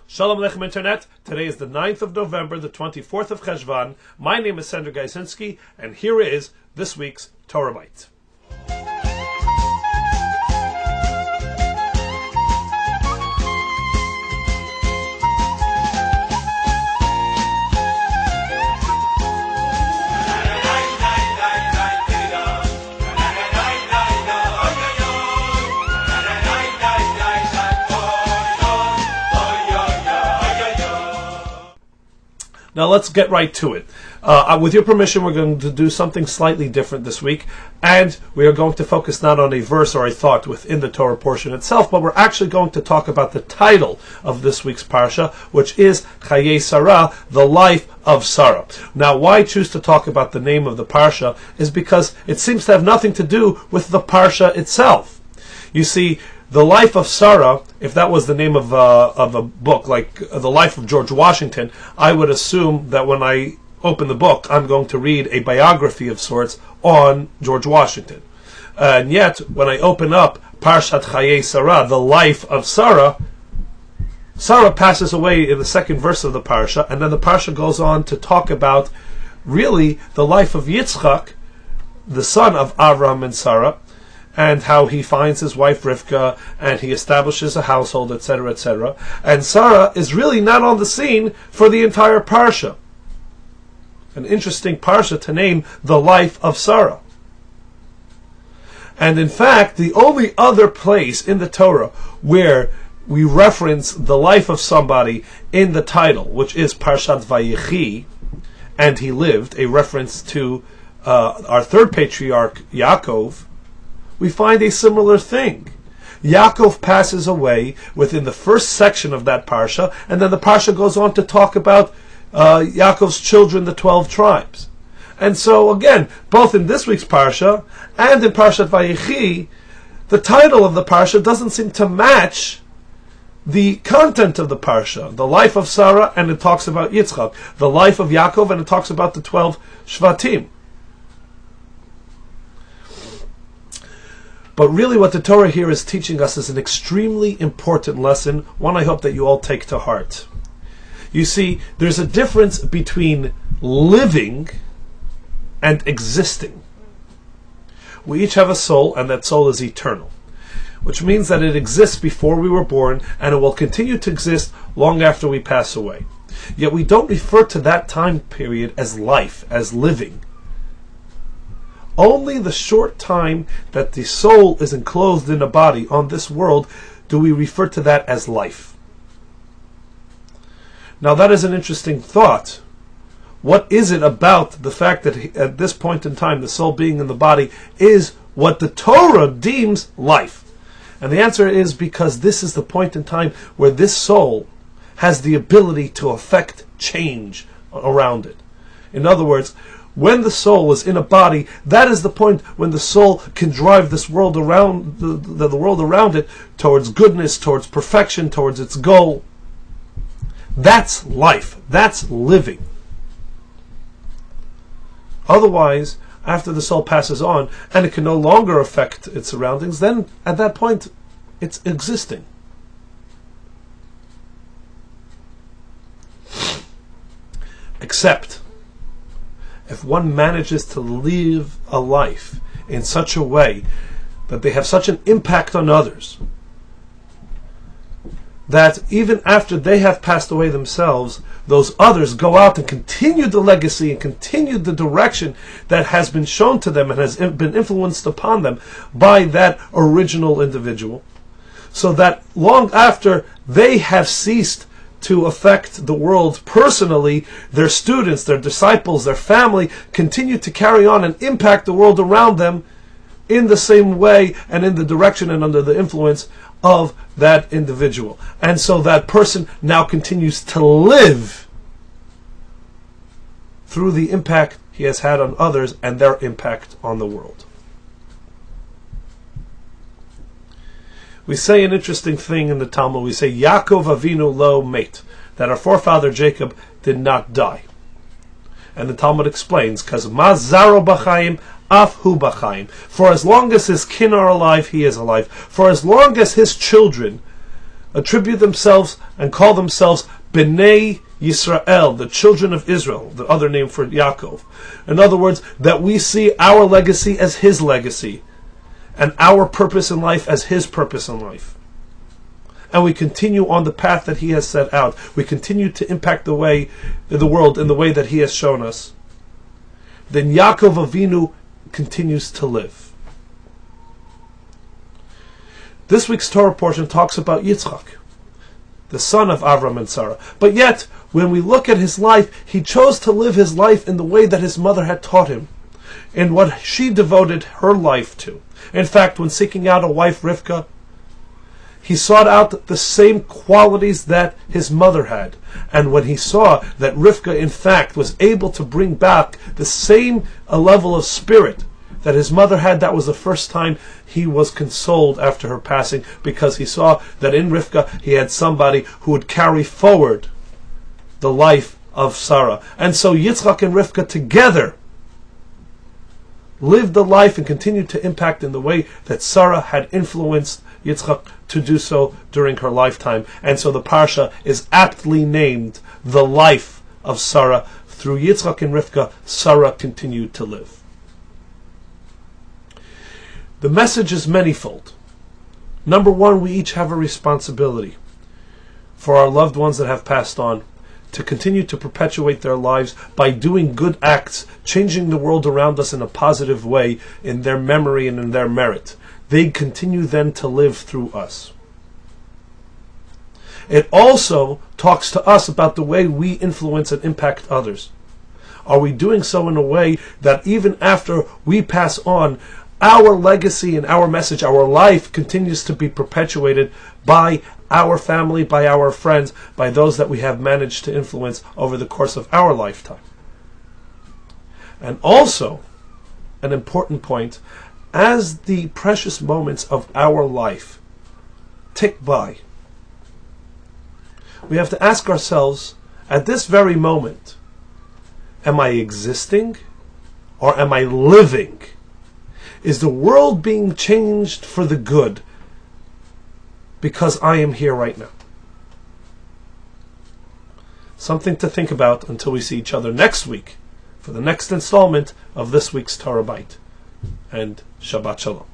Shalom Aleichem Internet. Today is the 9th of November, the 24th of Cheshvan. My name is Sandra Gaisinski, and here is this week's TorahByte. Now let's get right to it. With your permission, we're going to do something slightly different this week, and we are going to focus not on a verse or a thought within the Torah portion itself, but we're actually going to talk about the title of this week's parsha, which is Chayei Sarah, the life of Sarah. Now, why I choose to talk about the name of the parsha is because it seems to have nothing to do with the parsha itself. You see, the life of Sarah, if that was the name of a book, like the life of George Washington, I would assume that when I open the book, I'm going to read a biography of sorts on George Washington. And yet, when I open up Parashat Chayei Sarah, the life of Sarah, Sarah passes away in the second verse of the parsha, and then the parsha goes on to talk about really the life of Yitzchak, the son of Avraham and Sarah, and how he finds his wife Rivka, and he establishes a household, etc., etc. And Sarah is really not on the scene for the entire parsha. An interesting parsha to name the life of Sarah. And in fact, the only other place in the Torah where we reference the life of somebody in the title, which is Parashat Vayechi, and he lived, a reference to our third patriarch, Yaakov, we find a similar thing. Yaakov passes away within the first section of that parsha, and then the parsha goes on to talk about Yaakov's children, the 12 tribes. And so again, both in this week's parsha and in Parashat Vayechi, the title of the parsha doesn't seem to match the content of the parsha. The life of Sarah, and it talks about Yitzchak. The life of Yaakov, and it talks about the 12 Shvatim. But really what the Torah here is teaching us is an extremely important lesson, one I hope that you all take to heart. You see, there's a difference between living and existing. We each have a soul, and that soul is eternal, which means that it exists before we were born, and it will continue to exist long after we pass away. Yet we don't refer to that time period as life, as living. Only the short time that the soul is enclosed in a body on this world do we refer to that as life. Now that is an interesting thought. What is it about the fact that at this point in time the soul being in the body is what the Torah deems life? And the answer is because this is the point in time where this soul has the ability to affect change around it. In other words, when the soul is in a body, that is the point when the soul can drive this world around, the world around it, towards goodness, towards perfection, towards its goal. That's life. That's living. Otherwise, after the soul passes on, and it can no longer affect its surroundings, then at that point, it's existing. Except if one manages to live a life in such a way that they have such an impact on others, that even after they have passed away themselves, those others go out and continue the legacy and continue the direction that has been shown to them and has been influenced upon them by that original individual, so that long after they have ceased to affect the world personally, their students, their disciples, their family continue to carry on and impact the world around them in the same way and in the direction and under the influence of that individual. And so that person now continues to live through the impact he has had on others and their impact on the world. We say an interesting thing in the Talmud. We say, Yaakov Avinu lo met, that our forefather Jacob did not die. And the Talmud explains, because ma zaro b'chaim, af hu b'chaim. For as long as his kin are alive, he is alive. For as long as his children attribute themselves and call themselves Bnei Yisrael, the children of Israel, the other name for Yaakov. In other words, that we see our legacy as his legacy, and our purpose in life as his purpose in life. And we continue on the path that he has set out. We continue to impact the world in the way that he has shown us. Then Yaakov Avinu continues to live. This week's Torah portion talks about Yitzchak, the son of Avram and Sarah. But yet, when we look at his life, he chose to live his life in the way that his mother had taught him, in what she devoted her life to. In fact, when seeking out a wife, Rivka, he sought out the same qualities that his mother had. And when he saw that Rivka, in fact, was able to bring back the same level of spirit that his mother had, that was the first time he was consoled after her passing, because he saw that in Rivka he had somebody who would carry forward the life of Sarah. And so Yitzchak and Rivka together lived the life and continued to impact in the way that Sarah had influenced Yitzchak to do so during her lifetime. And so the Parsha is aptly named The Life of Sarah. Through Yitzchak and Rivka, Sarah continued to live. The message is manifold. Number one, we each have a responsibility for our loved ones that have passed on to continue to perpetuate their lives by doing good acts, changing the world around us in a positive way in their memory and in their merit. They continue then to live through us. It also talks to us about the way we influence and impact others. Are we doing so in a way that even after we pass on, our legacy and our message, our life continues to be perpetuated by our family, by our friends, by those that we have managed to influence over the course of our lifetime? And also, an important point, as the precious moments of our life tick by, we have to ask ourselves, at this very moment, am I existing or am I living? Is the world being changed for the good because I am here right now? Something to think about until we see each other next week for the next installment of this week's TorahByte. And Shabbat Shalom.